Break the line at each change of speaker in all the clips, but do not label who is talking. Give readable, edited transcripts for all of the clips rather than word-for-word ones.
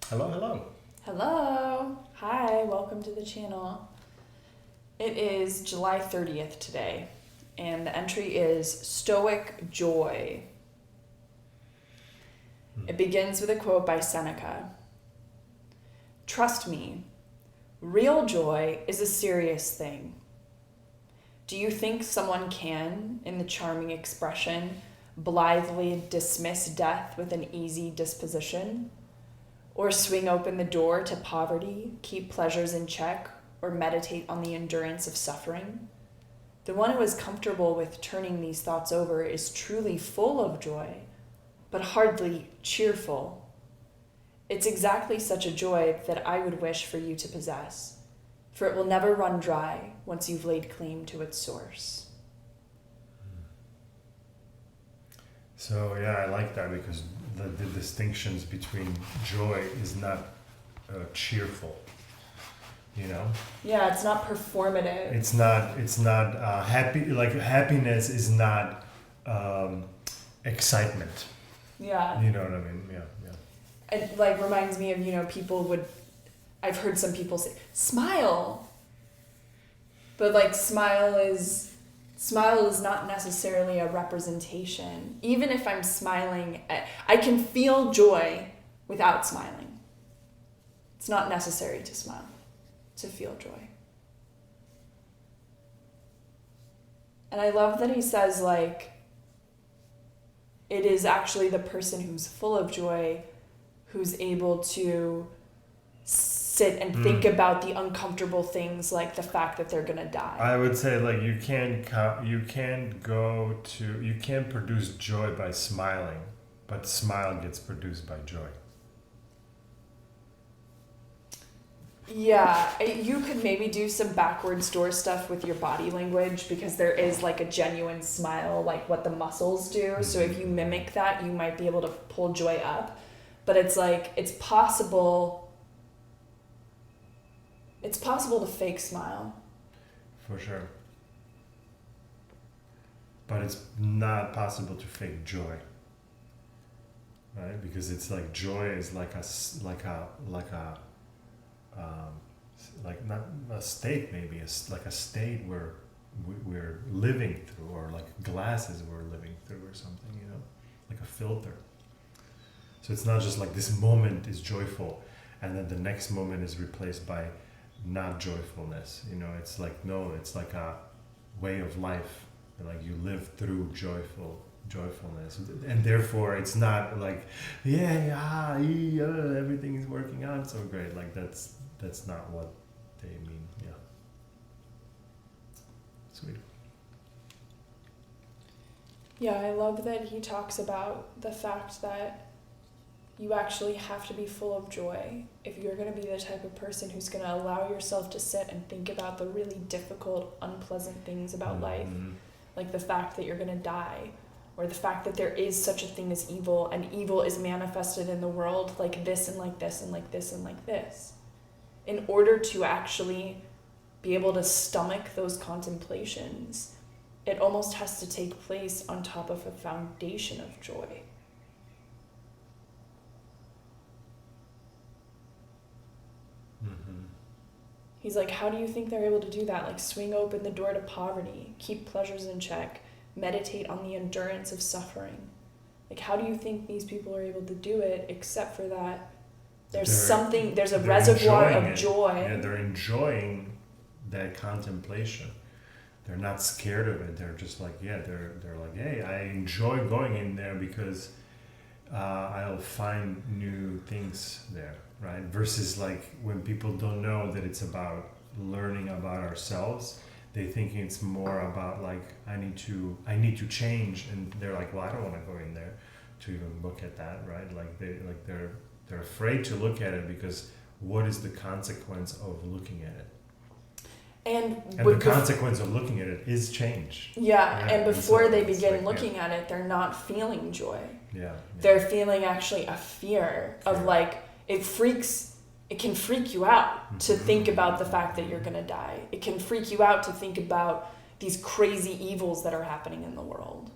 Hello, hello.
Hello. Hi, welcome to the channel. It is July 30th today, and the entry is Stoic Joy. It begins with a quote by Seneca. Trust me, real joy is a serious thing. Do you think someone can, in the charming expression, blithely dismiss death with an easy disposition? Or swing open the door to poverty, keep pleasures in check, or meditate on the endurance of suffering? The one who is comfortable with turning these thoughts over is truly full of joy, but hardly cheerful. It's exactly such a joy that I would wish for you to possess, for it will never run dry once you've laid claim to its source.
So yeah, I like that because the distinctions between joy is not cheerful. You know,
Yeah, it's not performative.
it's not happy. Like happiness is not excitement.
Yeah.
You know what I mean? Yeah, yeah.
It like reminds me of, I've heard some people say, smile. But like smile is not necessarily a representation. Even if I'm smiling, I can feel joy without smiling. It's not necessary to smile, to feel joy. And I love that he says, like, it is actually the person who's full of joy who's able to sit and think about the uncomfortable things, like the fact that they're gonna die.
I would say like you can't produce joy by smiling, but smile gets produced by joy.
Yeah, you could maybe do some backwards door stuff with your body language because there is like a genuine smile, like what the muscles do. So if you mimic that, you might be able to pull joy up. But it's like, it's possible to fake smile.
For sure. But it's not possible to fake joy. Right? Because it's like joy is like not a state, maybe it's like a state where we're living through, or like glasses we're living through or something, like a filter. So it's not just like this moment is joyful and then the next moment is replaced by not joyfulness. It's like, no, it's like a way of life. Like you live through joyfulness, and therefore it's not like everything is working out so great. Like that's not what they mean. Yeah. Sweet.
Yeah, I love that he talks about the fact that you actually have to be full of joy if you're going to be the type of person who's going to allow yourself to sit and think about the really difficult, unpleasant things about life, like the fact that you're going to die, or the fact that there is such a thing as evil, and evil is manifested in the world like this and like this and like this and like this. In order to actually be able to stomach those contemplations, it almost has to take place on top of a foundation of joy. He's like, how do you think they're able to do that? Like, swing open the door to poverty, keep pleasures in check, meditate on the endurance of suffering. Like, how do you think these people are able to do it, except for that there's a reservoir of joy.
Yeah, they're enjoying that contemplation. They're not scared of it. They're just like, they're like, hey, I enjoy going in there because I'll find new things there. Right? Versus like when people don't know that it's about learning about ourselves, they think it's more about like I need to change, and they're like, well, I don't want to go in there to even look at that, right? Like they're afraid to look at it because what is the consequence of looking at it?
And
the consequence of looking at it is change.
Yeah, right? And before they begin
like,
looking at it, they're not feeling joy.
Yeah.
They're feeling actually a fear of like, it can freak you out to think about the fact that you're going to die. It can freak you out to think about these crazy evils that are happening in the world.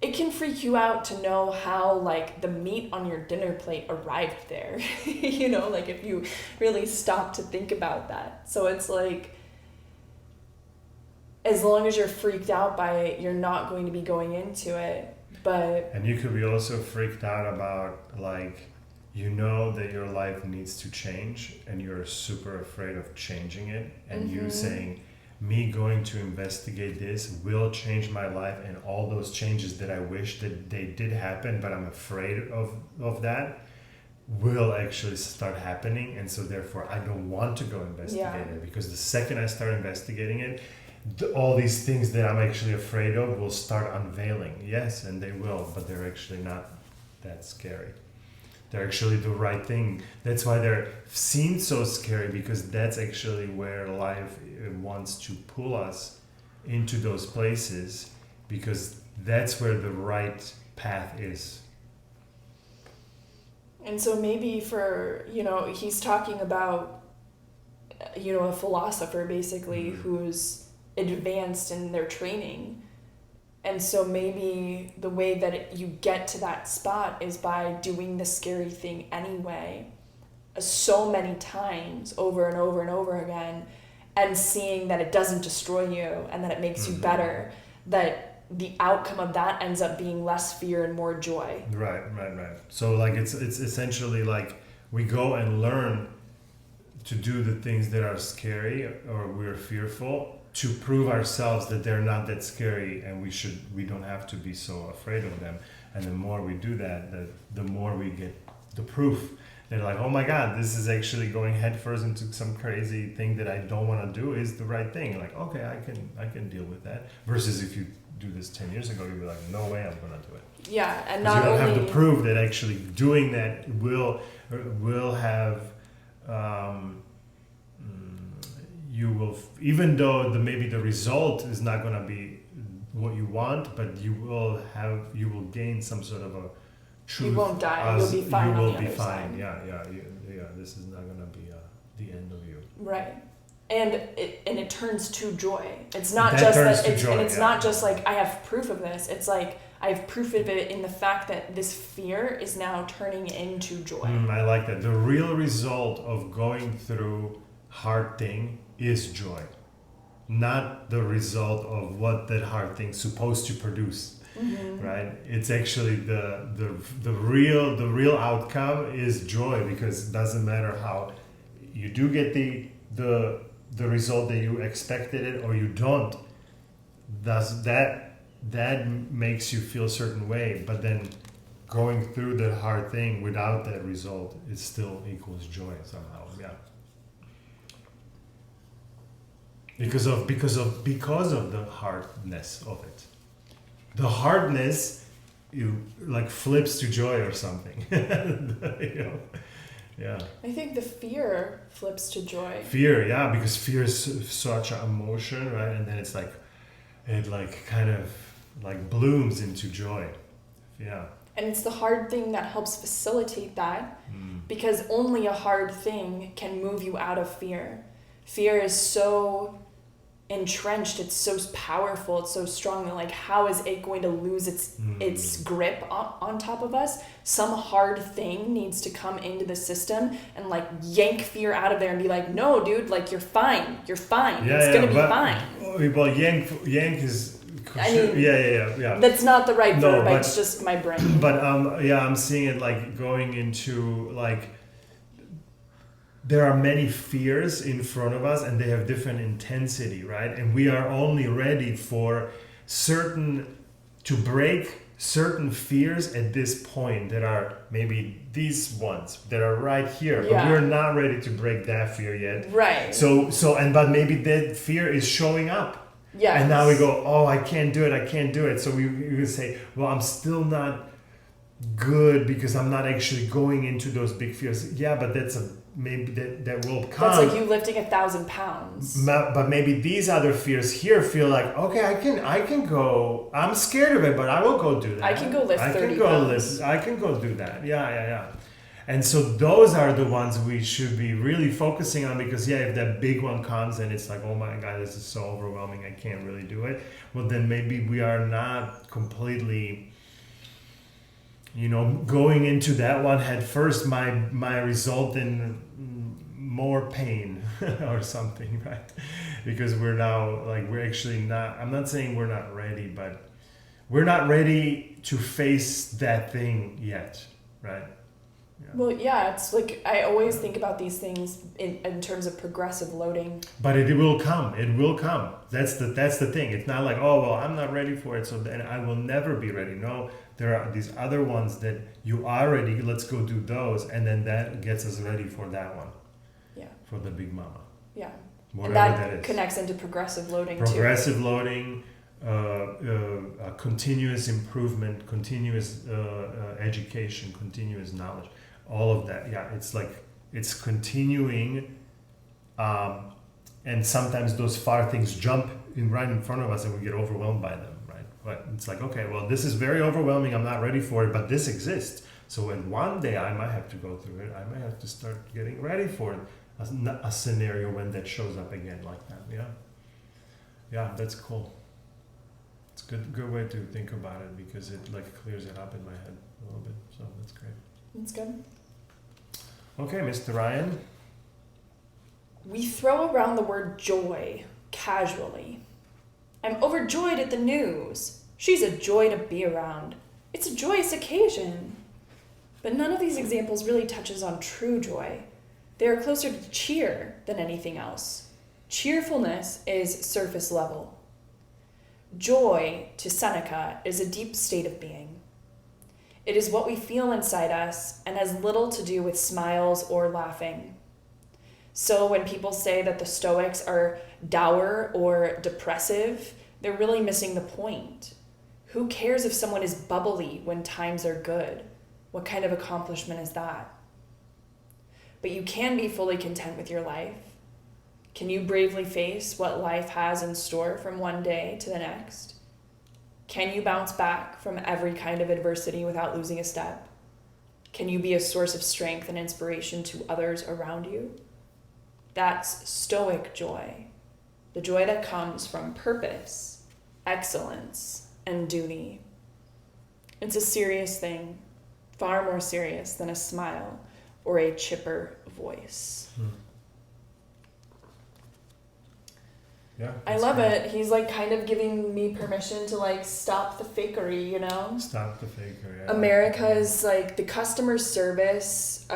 it can freak you out to know how like the meat on your dinner plate arrived there. You know, like if you really stop to think about that. So it's like, as long as you're freaked out by it, you're not going to be going into it. But
And you could be also freaked out about, like, you know that your life needs to change and you're super afraid of changing it, and you saying, me going to investigate this will change my life, and all those changes that I wish that they did happen but I'm afraid of that will actually start happening, and so therefore I don't want to go investigate it, because the second I start investigating it, all these things that I'm actually afraid of will start unveiling. Yes, and they will, but they're actually not that scary. They're actually the right thing. That's why they're seen so scary, because that's actually where life wants to pull us into those places, because that's where the right path is.
And so maybe for, you know, he's talking about, you know, a philosopher basically who's advanced in their training. And so maybe the way that you get to that spot is by doing the scary thing anyway, so many times over and over and over again, and seeing that it doesn't destroy you and that it makes you better, that the outcome of that ends up being less fear and more joy.
Right. So like it's essentially like we go and learn to do the things that are scary or we're fearful, to prove ourselves that they're not that scary, and we don't have to be so afraid of them. And the more we do that, the more we get the proof. They're like, oh my God, this is actually going headfirst into some crazy thing that I don't want to do is the right thing. Like, okay, I can deal with that. Versus if you do this 10 years ago, you'd be like, no way I'm going to do it.
Yeah, and not
you don't
only
have to prove that actually doing that will have you will, even though maybe the result is not going to be what you want, but you will gain some sort of a truth.
You won't die. You'll be fine.
You will
on the
be
other
fine.
side.
Yeah. This is not going to be the end of you.
Right. And it turns to joy. It's not
That
just
turns
that
to
it's,
joy,
and it's
yeah.
not just like I have proof of this. It's like I have proof of it in the fact that this fear is now turning into joy.
I like that. The real result of going through hard thing is joy, not the result of what that hard thing's supposed to produce. Right? It's actually the real outcome is joy, because it doesn't matter how you do get the result that you expected it or you don't. That makes you feel a certain way, but then going through the hard thing without that result, it still equals joy somehow. Yeah. Because of the hardness of it. The hardness, you like flips to joy or something. You know? Yeah.
I think the fear flips to joy.
Fear, yeah, because fear is such an emotion, right? And then it's like, it like kind of like blooms into joy. Yeah.
And it's the hard thing that helps facilitate that, because only a hard thing can move you out of fear. Fear is so entrenched, it's so powerful, it's so strong, that like how is it going to lose its grip on top of us? Some hard thing needs to come into the system and like yank fear out of there and be like, no dude, like you're fine, it's gonna be fine.
Well, yank is,
I mean,
yeah.
That's not the right verb,
but
it's just my brain.
But I'm seeing it like going into like, there are many fears in front of us and they have different intensity, right? And we are only ready for to break certain fears at this point that are maybe these ones that are right here, but we're not ready to break that fear yet.
Right.
But maybe that fear is showing up.
Yeah.
And now we go, oh, I can't do it. So we say, well, I'm still not good because I'm not actually going into those big fears. Yeah, but maybe that will come.
That's like you lifting 1,000 pounds.
But maybe these other fears here feel like, okay, I can go. I'm scared of it, but I will go do that.
I can go lift 30 pounds.
I can go do that. Yeah. And so those are the ones we should be really focusing on, because if that big one comes and it's like, oh my God, this is so overwhelming, I can't really do it. Well, then maybe we are not completely going into that one head first might result in more pain or something, right? Because we're actually not, I'm not saying we're not ready, but we're not ready to face that thing yet, right? Yeah.
Well, yeah, it's like I always think about these things in terms of progressive loading.
But it will come. It will come. That's the thing. It's not like, oh, well, I'm not ready for it, so then I will never be ready. No, there are these other ones that you are ready. Let's go do those, and then that gets us ready for that one.
Yeah.
For the big mama.
Yeah.
Whatever
and
that is.
Connects into progressive loading
Progressive
too.
loading, continuous improvement, continuous education, continuous knowledge. All of that, yeah, it's continuing, and sometimes those far things jump right in front of us and we get overwhelmed by them, right? But it's like, okay, well, this is very overwhelming, I'm not ready for it, but this exists. So when one day I might have to go through it, I might have to start getting ready for it, a scenario when that shows up again like that, yeah, that's cool. It's a good way to think about it because it clears it up in my head a little bit, so that's great.
That's good.
Okay, Mr. Ryan.
We throw around the word joy casually. I'm overjoyed at the news. She's a joy to be around. It's a joyous occasion. But none of these examples really touches on true joy. They are closer to cheer than anything else. Cheerfulness is surface level. Joy, to Seneca, is a deep state of being. It is what we feel inside us and has little to do with smiles or laughing. So when people say that the Stoics are dour or depressive, they're really missing the point. Who cares if someone is bubbly when times are good? What kind of accomplishment is that? But you can be fully content with your life. Can you bravely face what life has in store from one day to the next? Can you bounce back from every kind of adversity without losing a step? Can you be a source of strength and inspiration to others around you? That's Stoic joy, the joy that comes from purpose, excellence, and duty. It's a serious thing, far more serious than a smile or a chipper voice.
Yeah,
I love it. He's kind of giving me permission to stop the fakery,
Stop the fakery. Yeah.
America's the customer service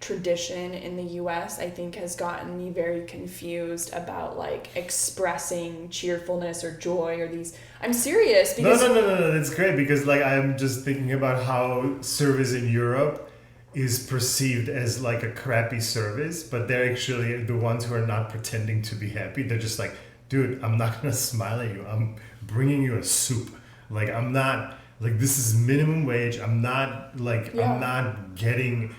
tradition in the US, I think, has gotten me very confused about expressing cheerfulness or joy or these. I'm serious because
No, that's great because I'm just thinking about how service in Europe is perceived as a crappy service, but they're actually the ones who are not pretending to be happy. They're just dude, I'm not gonna smile at you. I'm bringing you a soup. I'm not this is minimum wage. I'm not I'm not getting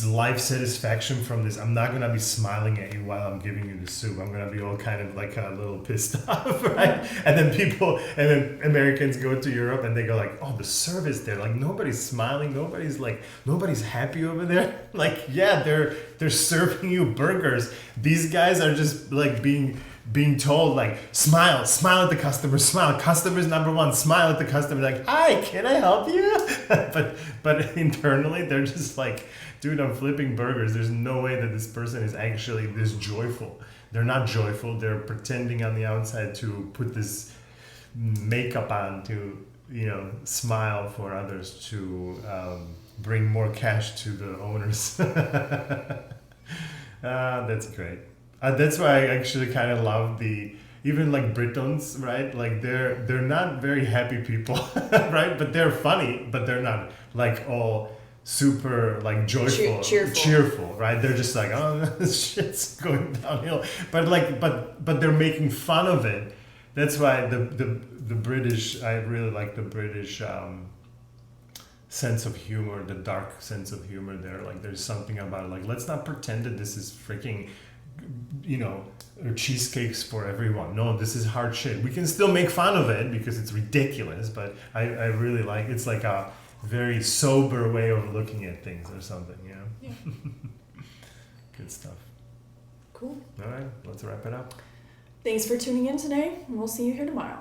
life satisfaction from this. I'm not gonna be smiling at you while I'm giving you the soup. I'm gonna be all kind of a little pissed off, right? And then Americans go to Europe and they go oh, the service there, nobody's smiling, nobody's happy over there. Yeah, they're serving you burgers. These guys are just being told smile at the customer, smile. Customer's number one, smile at the customer. Hi, can I help you? but internally they're just dude, I'm flipping burgers. There's no way that this person is actually this joyful. They're not joyful. They're pretending on the outside to put this makeup on to, smile for others, to bring more cash to the owners. That's great. That's why I actually kind of love even Britons, right? They're not very happy people, right? But they're funny, but they're not all super joyful, cheerful, right? They're just oh, this shit's going downhill, but they're making fun of it. That's why the British, I really like the British sense of humor, the dark sense of humor there. There's something about let's not pretend that this is freaking cheesecakes for everyone. No, this is hard shit. We can still make fun of it because it's ridiculous, but I really it's a very sober way of looking at things or something,
Yeah.
Good stuff.
Cool.
All right, let's wrap it up.
Thanks for tuning in today, and we'll see you here tomorrow.